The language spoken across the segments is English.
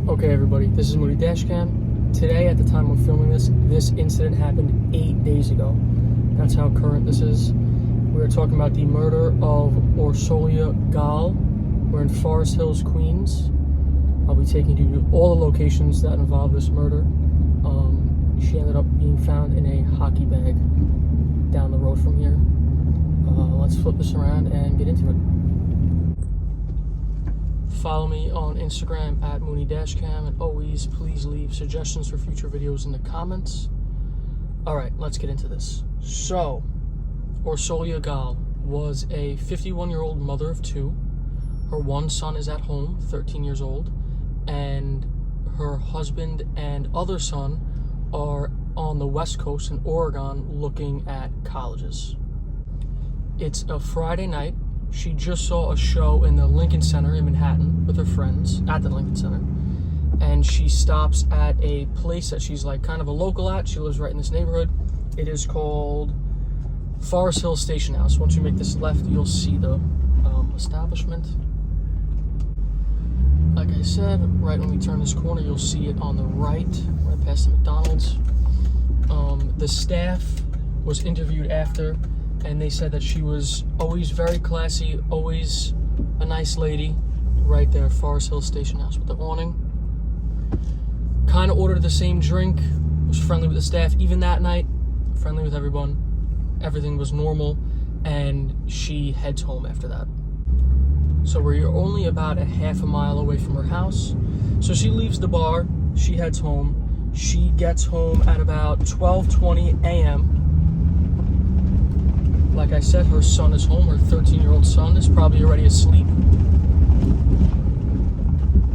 Okay everybody, this is Mooney Dashcam. Today, at the time we're filming this incident happened 8 days ago. That's how current this is. We're talking about the murder of Orsolya Gaal. We're in Forest Hills, Queens. I'll be taking you to all the locations that involve this murder. She ended up being found in a hockey bag down the road from here. Let's flip this around and get into it. Follow me on Instagram at mooneydashcam, and always please leave suggestions for future videos in the comments. Alright, let's get into this. So, Orsolya Gaal was a 51-year-old mother of two. Her one son is at home, 13 years old, and her husband and other son are on the West Coast in Oregon looking at colleges. It's a Friday night. She just saw a show in the Lincoln Center in Manhattan with her friends at the Lincoln Center. And she stops at a place that she's like kind of a local at. She lives right in this neighborhood. It is called Forest Hills Station House. Once you make this left, you'll see the establishment. Like I said, right when we turn this corner, you'll see it on the right past the McDonald's. The staff was interviewed after, and they said that she was always very classy, always a nice lady, right there, Forest Hills Station House with the awning. Kind of ordered the same drink, was friendly with the staff, even that night, friendly with everyone. Everything was normal, and she heads home after that. So we're only about a half a mile away from her house. So she leaves the bar, she heads home. She gets home at about 12:20 a.m. Like I said, her son is home. Her 13-year-old son is probably already asleep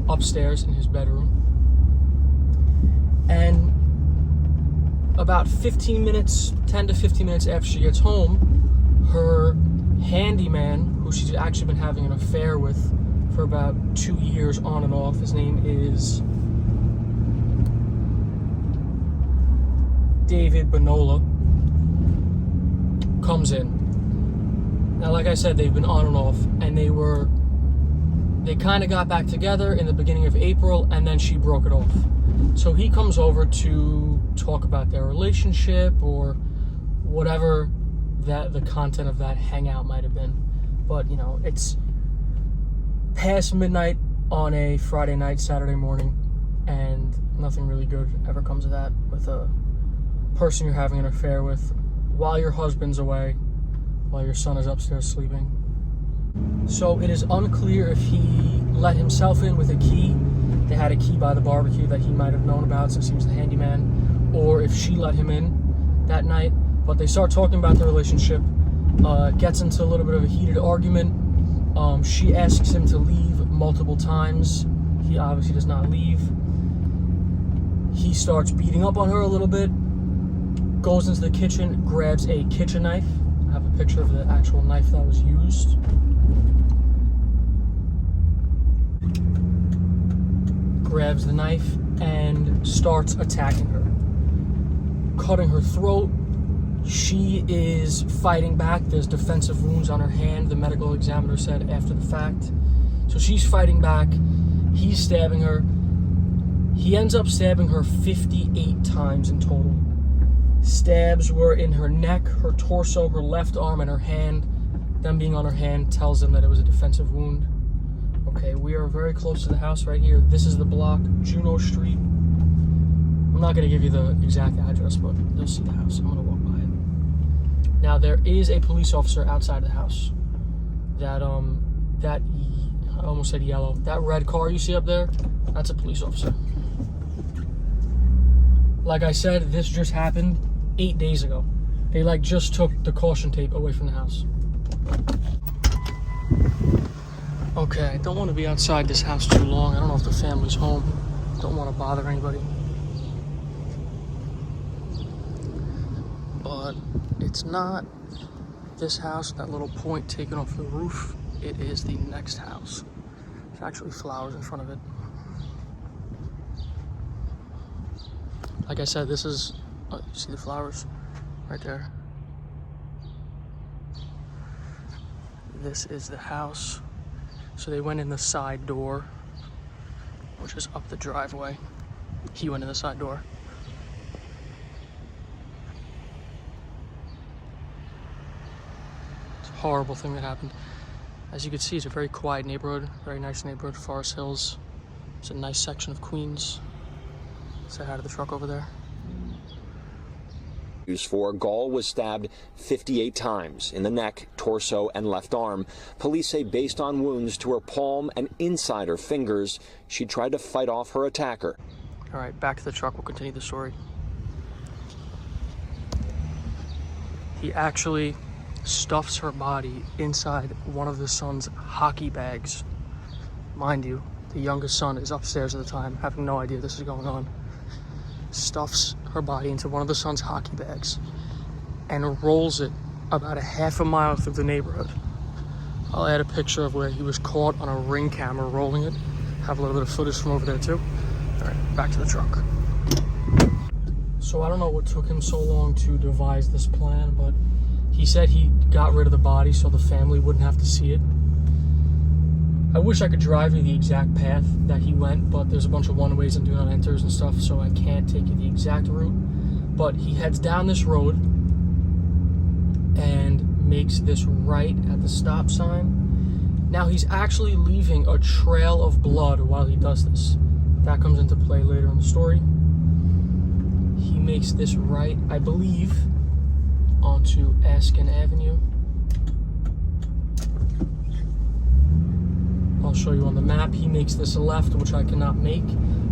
upstairs in his bedroom. And about 15 minutes, 10 to 15 minutes after she gets home, her handyman, who she's actually been having an affair with for about 2 years on and off, his name is David Bonola, comes in. Now, like I said, they've been on and off, and they kind of got back together in the beginning of April, and then she broke it off. So he comes over to talk about their relationship or whatever that the content of that hangout might have been. But, you know, it's past midnight on a Friday night, Saturday morning, and nothing really good ever comes of that with a person you're having an affair with while your husband's away, while your son is upstairs sleeping. So it is unclear if he let himself in with a key. They had a key by the barbecue that he might have known about since he was the handyman, or if she let him in that night. But they start talking about their relationship, gets into a little bit of a heated argument. She asks him to leave multiple times. He obviously does not leave. He starts beating up on her a little bit, goes into the kitchen, grabs a kitchen knife. I have a picture of the actual knife that was used. Grabs the knife and starts attacking her, cutting her throat. She is fighting back. There's defensive wounds on her hand, the medical examiner said after the fact. So she's fighting back. He's stabbing her. He ends up stabbing her 58 times in total. Stabs were in her neck, her torso, her left arm, and her hand. Them being on her hand tells them that it was a defensive wound. Okay, we are very close to the house right here. This is the block, Juno Street. I'm not going to give you the exact address, but you'll see the house. I'm going to walk by it. Now, there is a police officer outside the house. I almost said yellow. That red car you see up there, that's a police officer. Like I said, this just happened 8 days ago. They just took the caution tape away from the house. Okay, I don't want to be outside this house too long. I don't know if the family's home. Don't want to bother anybody. But it's not this house, that little point taken off the roof. It is the next house. There's actually flowers in front of it. Like I said, this is, you see the flowers right there? This is the house. So they went in the side door which is up the driveway. He went in the side door. It's a horrible thing that happened. As you can see, it's a very quiet neighborhood, very nice neighborhood, Forest Hills. It's a nice section of Queens. Say hi to the truck over there. For Gaal was stabbed 58 times in the neck, torso, and left arm. Police say based on wounds to her palm and inside her fingers, she tried to fight off her attacker. All right, back to the truck. We'll continue the story. He actually stuffs her body inside one of the son's hockey bags. Mind you, the youngest son is upstairs at the time, having no idea this is going on. Stuffs her body into one of the son's hockey bags and rolls it about a half a mile through the neighborhood. I'll add a picture of where he was caught on a Ring camera rolling it. Have a little bit of footage from over there too. All right, back to the truck. So I don't know what took him so long to devise this plan, but he said he got rid of the body so the family wouldn't have to see it. I wish I could drive you the exact path that he went, but there's a bunch of one-ways and do not enters and stuff, so I can't take you the exact route. But he heads down this road and makes this right at the stop sign. Now he's actually leaving a trail of blood while he does this. That comes into play later in the story. He makes this right, I believe, onto Askin Avenue. I'll show you on the map. He makes this a left, which I cannot make.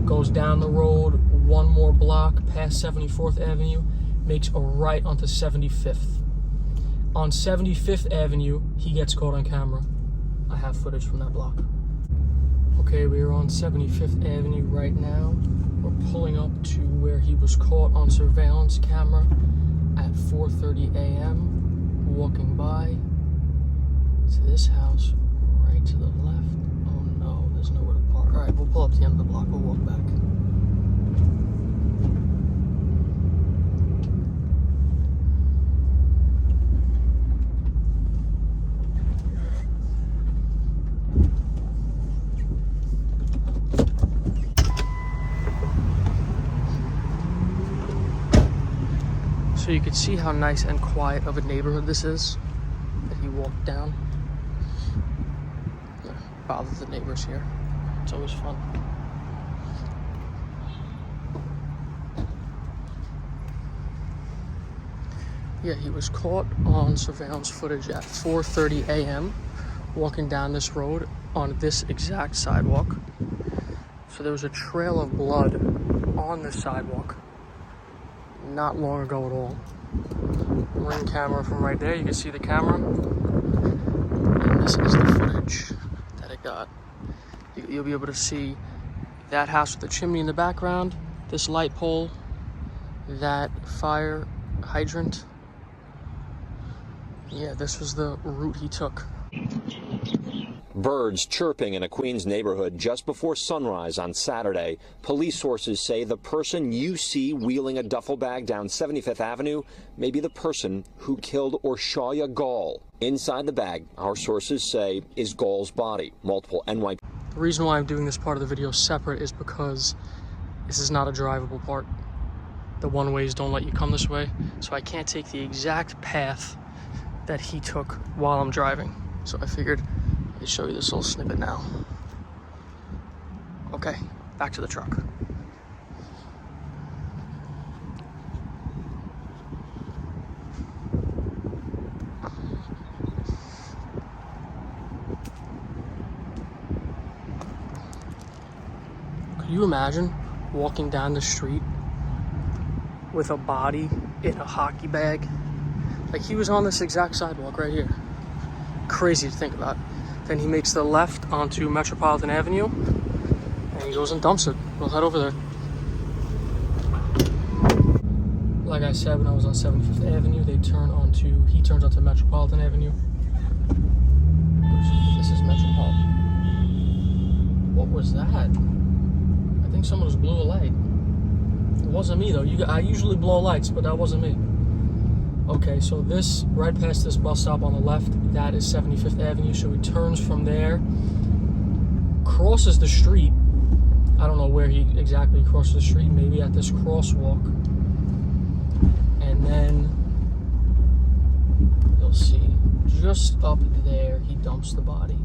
Goes down the road one more block past 74th Avenue, makes a right onto 75th. On 75th Avenue, he gets caught on camera. I have footage from that block. Okay, we are on 75th Avenue right now. We're pulling up to where he was caught on surveillance camera at 4:30 a.m. Walking by to this house right to the left. Oh no, there's nowhere to park. All right, we'll pull up to the end of the block. We'll walk back. So you can see how nice and quiet of a neighborhood this is that he walked down. Yeah, bother the neighbors here. It's always fun. Yeah, he was caught on surveillance footage at 4:30 a.m. walking down this road on this exact sidewalk. So there was a trail of blood on the sidewalk not long ago at all. Ring camera from right there, you can see the camera. And this is the footage that it got. You'll be able to see that house with the chimney in the background, this light pole, that fire hydrant. Yeah, this was the route he took. Birds chirping in a Queens neighborhood just before sunrise on Saturday. Police sources say the person you see wheeling a duffel bag down 75th Avenue may be the person who killed Orsolya Gaal. Inside the bag, our sources say, is Gaal's body. Multiple NYPD. The reason why I'm doing this part of the video separate is because this is not a drivable part. The one-ways don't let you come this way, so I can't take the exact path that he took while I'm driving. So I figured I'd show you this little snippet now. Okay, back to the truck. Could you imagine walking down the street with a body in a hockey bag? Like, he was on this exact sidewalk right here. Crazy to think about. Then he makes the left onto Metropolitan Avenue and he goes and dumps it. We'll head over there. Like I said, when I was on 75th Avenue, he turns onto Metropolitan Avenue. This is Metropolitan. What was that? I think someone just blew a light. It wasn't me though. I usually blow lights, but that wasn't me. Okay, so this, right past this bus stop on the left, that is 75th Avenue. So he turns from there, crosses the street, I don't know where he exactly crossed the street, maybe at this crosswalk. And then you'll see just up there he dumps the body.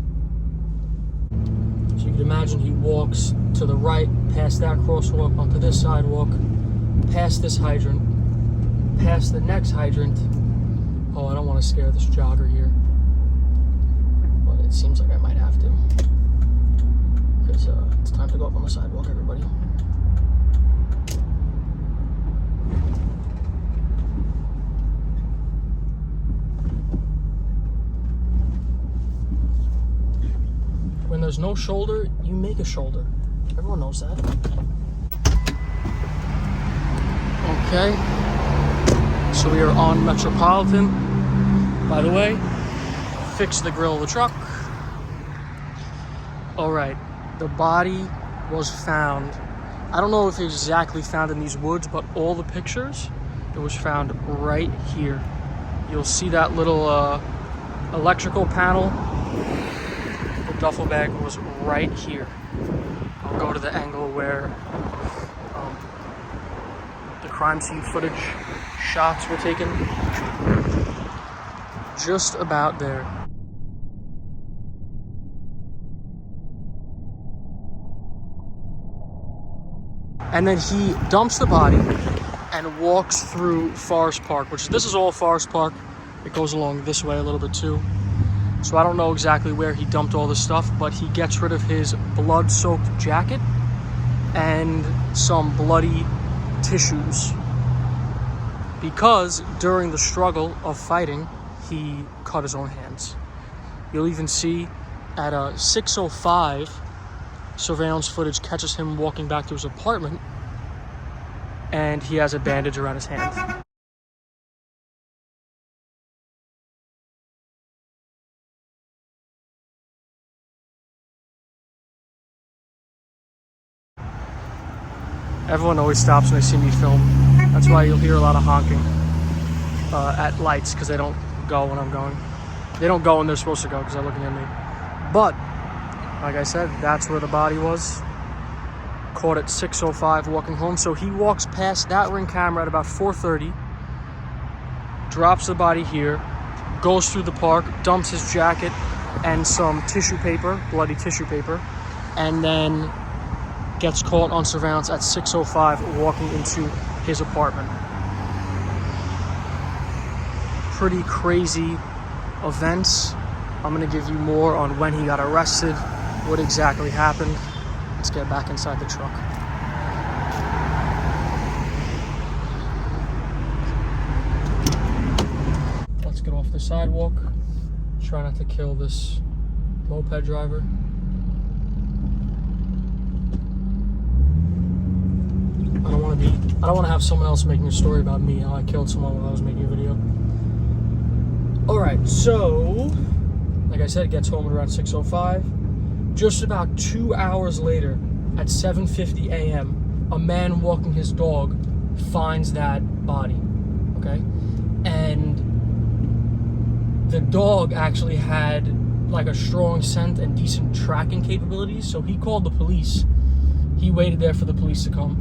So you can imagine he walks to the right, past that crosswalk, onto this sidewalk, past this hydrant, past the next hydrant. Oh, I don't want to scare this jogger here, but it seems like I might have to, because it's time to go up on the sidewalk, everybody. When there's no shoulder, you make a shoulder. Everyone knows that. Okay. So we are on Metropolitan. By the way, fixed the grill of the truck. All right. The body was found. I don't know if it was exactly found in these woods, but all the pictures, it was found right here. You'll see that little electrical panel. Duffel bag was right here. I'll go to the angle where the crime scene footage shots were taken. Just about there. And then he dumps the body and walks through Forest Park, which this is all Forest Park. It goes along this way a little bit too. So I don't know exactly where he dumped all this stuff, but he gets rid of his blood-soaked jacket and some bloody tissues, because during the struggle of fighting, he cut his own hands. You'll even see at 6:05, surveillance footage catches him walking back to his apartment, and he has a bandage around his hand. Everyone always stops when they see me film. That's why you'll hear a lot of honking at lights, because they don't go when I'm going. They don't go when they're supposed to go because they're looking at me. But, like I said, that's where the body was. Caught at 6:05 walking home. So he walks past that Ring camera at about 4:30, drops the body here, goes through the park, dumps his jacket and some tissue paper, bloody tissue paper, and then gets caught on surveillance at 6:05 walking into his apartment. Pretty crazy events. I'm gonna give you more on when he got arrested, what exactly happened. Let's get back inside the truck. Let's get off the sidewalk. Try not to kill this moped driver. I don't want to have someone else making a story about me, how I killed someone while I was making a video. Alright, so, like I said, it gets home at around 6:05. Just about 2 hours later, at 7:50 a.m., a man walking his dog finds that body, okay? And the dog actually had like a strong scent and decent tracking capabilities, so he called the police. He waited there for the police to come.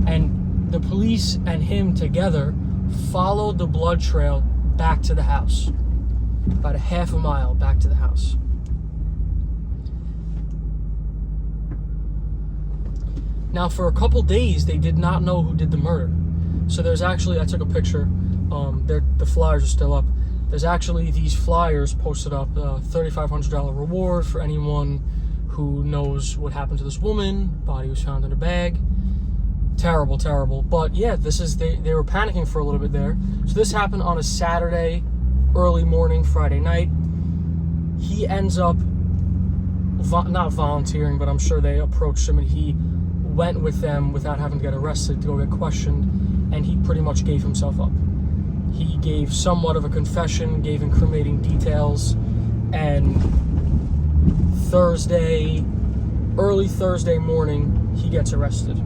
And the police and him together followed the blood trail back to the house. About a half a mile back to the house. Now, for a couple days, they did not know who did the murder. So there's actually, I took a picture, the flyers are still up. There's actually these flyers posted up, $3,500 reward for anyone who knows what happened to this woman. Body was found in a bag. Terrible, terrible. But yeah, they were panicking for a little bit there. So this happened on a Saturday, early morning, Friday night. He ends up not volunteering, but I'm sure they approached him and he went with them without having to get arrested to go get questioned, and he pretty much gave himself up. He gave somewhat of a confession, gave incriminating details, and early Thursday morning, he gets arrested.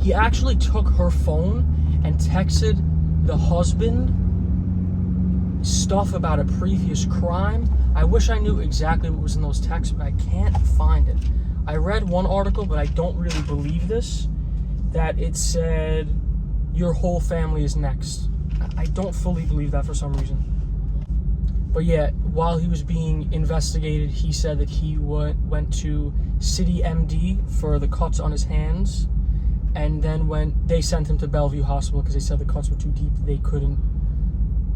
He actually took her phone and texted the husband stuff about a previous crime. I wish I knew exactly what was in those texts, but I can't find it. I read one article, but I don't really believe this, that it said your whole family is next. I don't fully believe that for some reason. But yeah, while he was being investigated, he said that he went to City MD for the cuts on his hands, and then they sent him to Bellevue Hospital because they said the cuts were too deep, they couldn't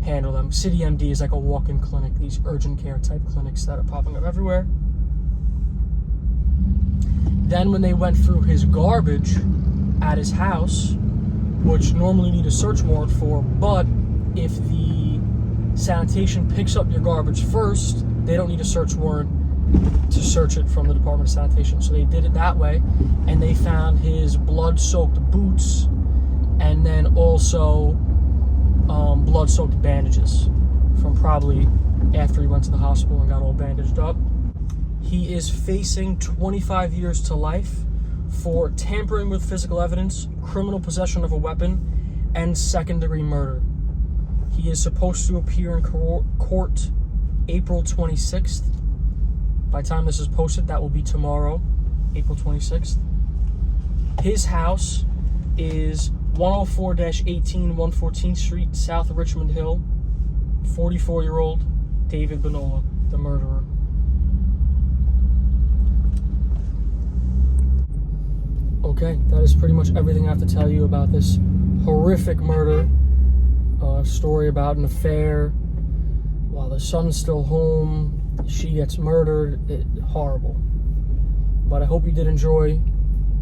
handle them. City MD is like a walk-in clinic, these urgent care type clinics that are popping up everywhere. Then when they went through his garbage at his house, which normally need a search warrant for, but if the sanitation picks up your garbage first, they don't need a search warrant to search it from the Department of Sanitation. So they did it that way, and they found his blood-soaked boots, and then also blood-soaked bandages from probably after he went to the hospital and got all bandaged up. He is facing 25 years to life for tampering with physical evidence, criminal possession of a weapon, and second-degree murder. He is supposed to appear in court April 26th. By the time this is posted, that will be tomorrow, April 26th. His house is 104-18 114th Street, South Richmond Hill. 44-year-old David Bonola, the murderer. Okay, that is pretty much everything I have to tell you about this horrific murder. Story about an affair while the son's still home. She gets murdered. Horrible. But I hope you did enjoy.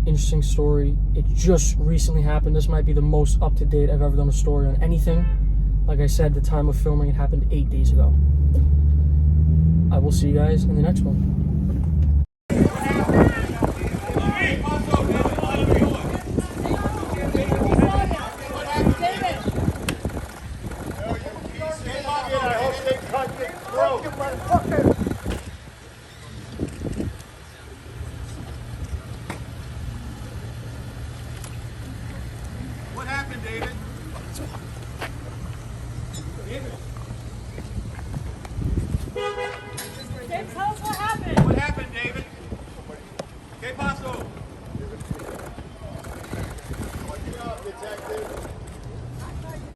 Interesting story. It just recently happened. This might be the most up-to-date I've ever done a story on anything. Like I said, the time of filming, it happened 8 days ago. I will see you guys in the next one. What happened, David? David?